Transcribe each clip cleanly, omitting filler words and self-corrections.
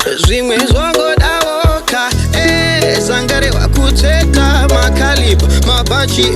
Zvimwe zvongodawoka zangare wakuteka makaliba mabachi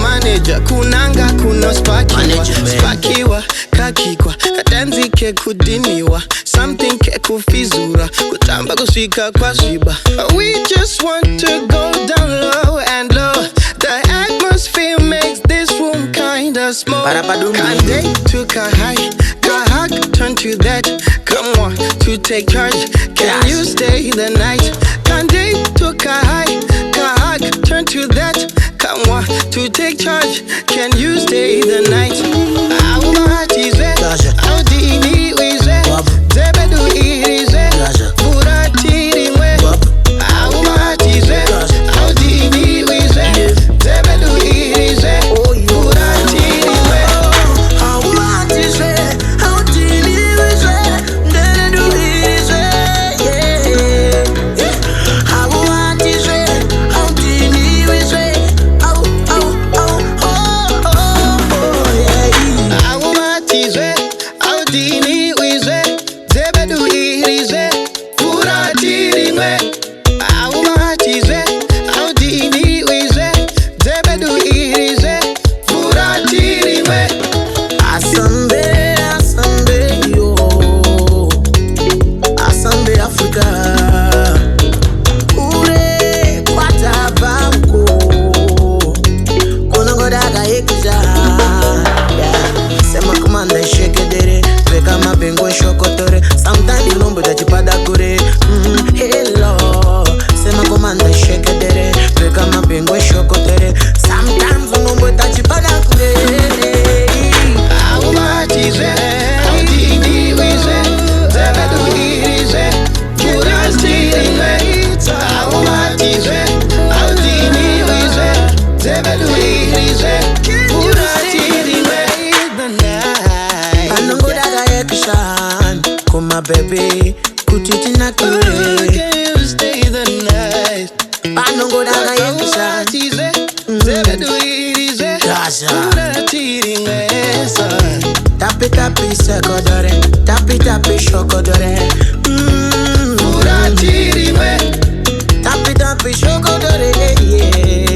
manager kunanga kuno spakiwa kakikwa kadanzi ke kudiniwa something ke kufizura kutamba kusvika kwasviba. We just want to go down low and low. The atmosphere makes this room kinda small. Can't date to kahai, kahak turn to that. Come on to take charge. Can you stay the night? Can't date to kahai, kahak turn to that. Come on to take charge. Can you stay the night? Sometimes you know but that you pada kure. Hello, sema komanda shake dere. Weka mabengo shokotere. Sometimes you know but that you pada kure. How much is it? How deep is it? Never do it, is it? Could I still wait? How much is it? How deep is it? Never do it, is it? Could I still wait the night? I know that I action. Come my baby, kutiti na kure. Can you stay the night? I know that I action. Never do it, is it? Could I cheating Tapi tapi sekodore, tapi tapi shokodore. Could I cheating Tapi tapi shokodore, yeah.